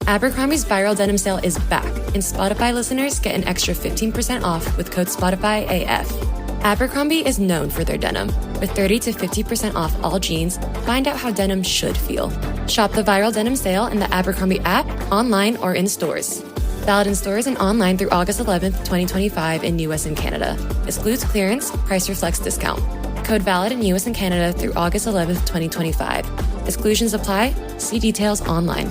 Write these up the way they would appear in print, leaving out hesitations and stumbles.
Abercrombie's viral denim sale is back, and Spotify listeners get an extra 15% off with code SpotifyAF. Abercrombie is known for their denim. With 30 to 50% off all jeans, find out how denim should feel. Shop the viral denim sale in the Abercrombie app, online, or in stores. Valid in stores and online through August 11th, 2025 in US and Canada. Excludes clearance, price reflects discount. Code valid in US and Canada through August 11th, 2025. Exclusions apply. See details online.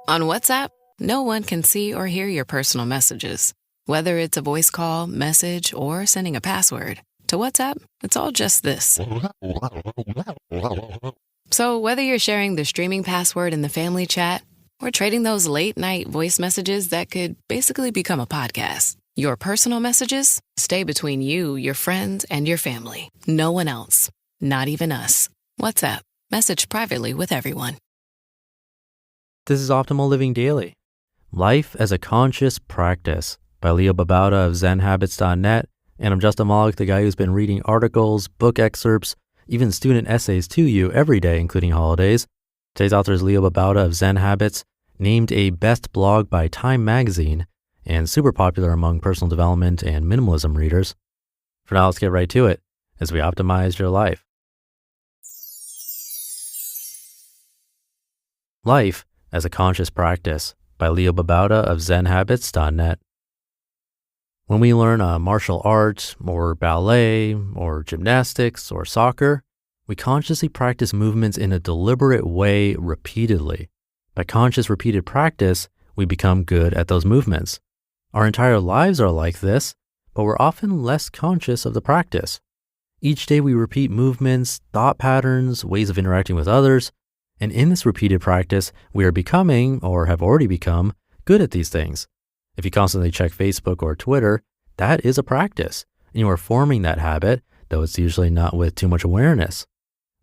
On WhatsApp, no one can see or hear your personal messages. Whether it's a voice call, message, or sending a password. To WhatsApp, it's all just this. So whether you're sharing the streaming password in the family chat or trading those late-night voice messages that could basically become a podcast, your personal messages stay between you, your friends, and your family. No one else. Not even us. WhatsApp. Message privately with everyone. This is Optimal Living Daily. Life as a Conscious Practice by Leo Babauta of ZenHabits.net. And I'm Justin Malik, the guy who's been reading articles, book excerpts, even student essays to you every day, including holidays. Today's author is Leo Babauta of Zen Habits, named a best blog by Time Magazine, and super popular among personal development and minimalism readers. For now, let's get right to it as we optimize your life. Life as a Conscious Practice by Leo Babauta of ZenHabits.net. When we learn a martial art or ballet or gymnastics or soccer, we consciously practice movements in a deliberate way repeatedly. By conscious repeated practice, we become good at those movements. Our entire lives are like this, but we're often less conscious of the practice. Each day we repeat movements, thought patterns, ways of interacting with others, and in this repeated practice, we are becoming, or have already become, good at these things. If you constantly check Facebook or Twitter, that is a practice, and you are forming that habit, though it's usually not with too much awareness.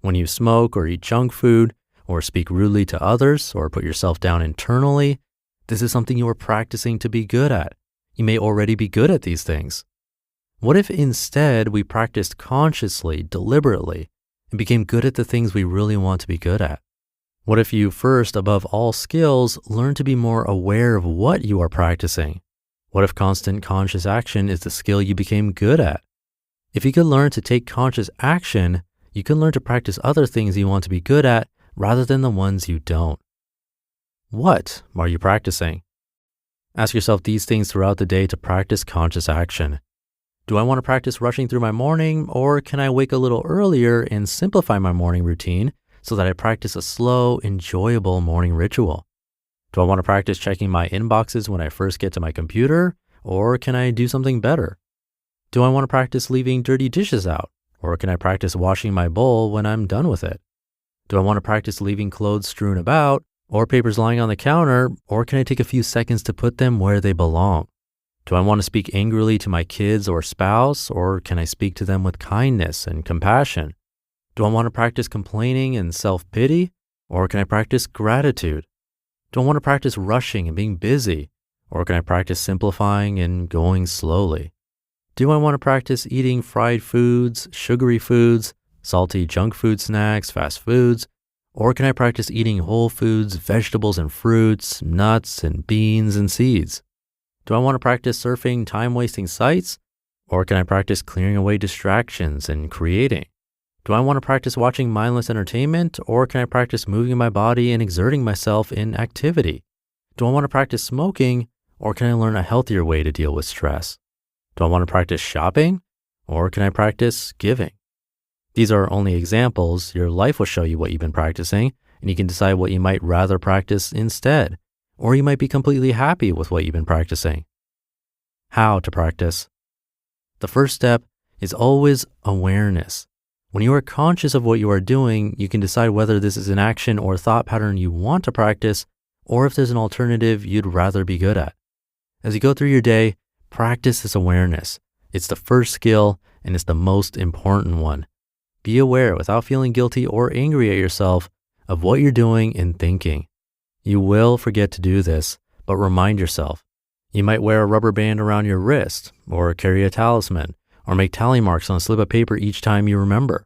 When you smoke or eat junk food, or speak rudely to others, or put yourself down internally, this is something you are practicing to be good at. You may already be good at these things. What if instead we practiced consciously, deliberately, and became good at the things we really want to be good at? What if you first, above all skills, learn to be more aware of what you are practicing? What if constant conscious action is the skill you became good at? If you could learn to take conscious action, you can learn to practice other things you want to be good at rather than the ones you don't. What are you practicing? Ask yourself these things throughout the day to practice conscious action. Do I want to practice rushing through my morning, or can I wake a little earlier and simplify my morning routine so that I practice a slow, enjoyable morning ritual? Do I want to practice checking my inboxes when I first get to my computer, or can I do something better? Do I want to practice leaving dirty dishes out, or can I practice washing my bowl when I'm done with it? Do I want to practice leaving clothes strewn about, or papers lying on the counter, or can I take a few seconds to put them where they belong? Do I want to speak angrily to my kids or spouse, or can I speak to them with kindness and compassion? Do I want to practice complaining and self-pity, or can I practice gratitude? Do I want to practice rushing and being busy, or can I practice simplifying and going slowly? Do I want to practice eating fried foods, sugary foods, salty junk food snacks, fast foods, or can I practice eating whole foods, vegetables and fruits, nuts and beans and seeds? Do I want to practice surfing time-wasting sites, or can I practice clearing away distractions and creating? Do I want to practice watching mindless entertainment, or can I practice moving my body and exerting myself in activity? Do I want to practice smoking, or can I learn a healthier way to deal with stress? Do I want to practice shopping, or can I practice giving? These are only examples. Your life will show you what you've been practicing, and you can decide what you might rather practice instead, or you might be completely happy with what you've been practicing. How to practice? The first step is always awareness. When you are conscious of what you are doing, you can decide whether this is an action or thought pattern you want to practice, or if there's an alternative you'd rather be good at. As you go through your day, practice this awareness. It's the first skill, and it's the most important one. Be aware without feeling guilty or angry at yourself of what you're doing and thinking. You will forget to do this, but remind yourself. You might wear a rubber band around your wrist, or carry a talisman, or make tally marks on a slip of paper each time you remember.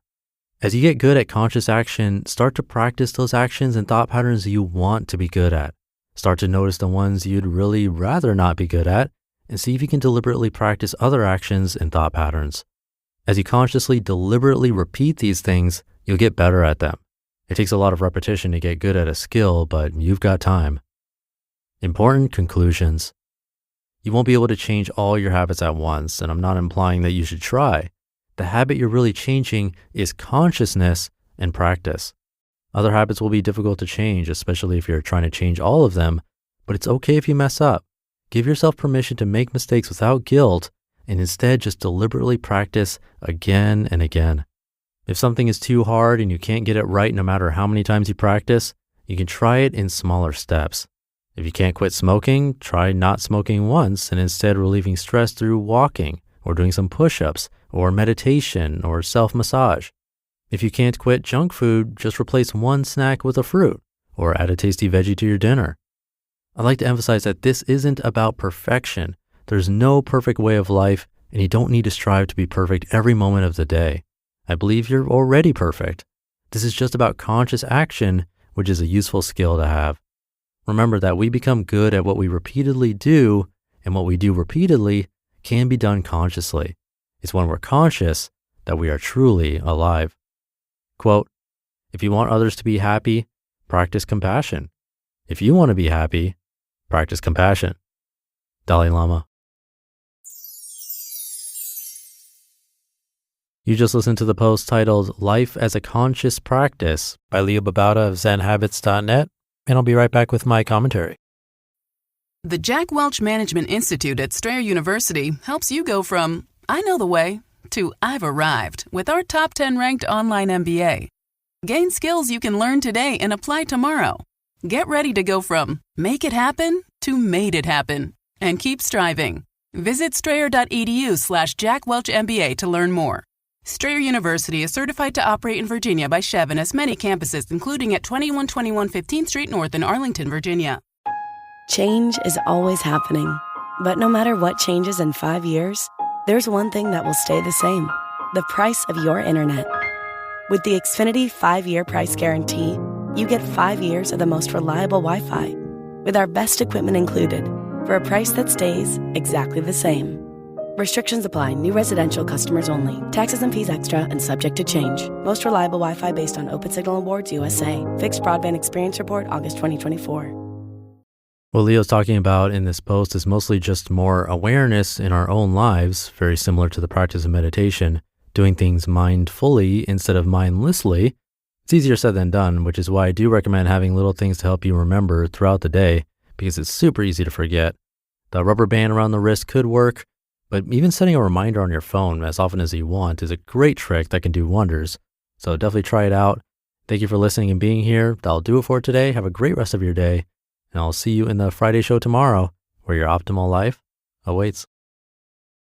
As you get good at conscious action, start to practice those actions and thought patterns you want to be good at. Start to notice the ones you'd really rather not be good at, and see if you can deliberately practice other actions and thought patterns. As you consciously, deliberately repeat these things, you'll get better at them. It takes a lot of repetition to get good at a skill, but you've got time. Important conclusions. You won't be able to change all your habits at once, and I'm not implying that you should try. The habit you're really changing is consciousness and practice. Other habits will be difficult to change, especially if you're trying to change all of them, but it's okay if you mess up. Give yourself permission to make mistakes without guilt, and instead just deliberately practice again and again. If something is too hard and you can't get it right no matter how many times you practice, you can try it in smaller steps. If you can't quit smoking, try not smoking once and instead relieving stress through walking or doing some push-ups or meditation or self-massage. If you can't quit junk food, just replace one snack with a fruit or add a tasty veggie to your dinner. I'd like to emphasize that this isn't about perfection. There's no perfect way of life, and you don't need to strive to be perfect every moment of the day. I believe you're already perfect. This is just about conscious action, which is a useful skill to have. Remember that we become good at what we repeatedly do, and what we do repeatedly can be done consciously. It's when we're conscious that we are truly alive. Quote, if you want others to be happy, practice compassion. If you want to be happy, practice compassion. Dalai Lama. You just listened to the post titled Life as a Conscious Practice by Leo Babauta of ZenHabits.net, and I'll be right back with my commentary. The Jack Welch Management Institute at Strayer University helps you go from, I know the way, to I've arrived with our top 10 ranked online MBA. Gain skills you can learn today and apply tomorrow. Get ready to go from make it happen to made it happen and keep striving. Visit strayer.edu/Jack Welch MBA to learn more. Strayer University is certified to operate in Virginia by Chev and has many campuses, including at 2121 15th Street North in Arlington, Virginia. Change is always happening, but no matter what changes in 5 years, there's one thing that will stay the same: the price of your internet. With the Xfinity 5-year price guarantee, you get 5 years of the most reliable Wi-Fi, with our best equipment included, for a price that stays exactly the same. Restrictions apply. New residential customers only. Taxes and fees extra and subject to change. Most reliable Wi-Fi based on OpenSignal Awards USA. Fixed Broadband Experience Report, August 2024. What Leo's talking about in this post is mostly just more awareness in our own lives, very similar to the practice of meditation, doing things mindfully instead of mindlessly. It's easier said than done, which is why I do recommend having little things to help you remember throughout the day, because it's super easy to forget. The rubber band around the wrist could work, but even setting a reminder on your phone as often as you want is a great trick that can do wonders. So definitely try it out. Thank you for listening and being here. That'll do it for today. Have a great rest of your day. And I'll see you in the Friday show tomorrow, where your optimal life awaits.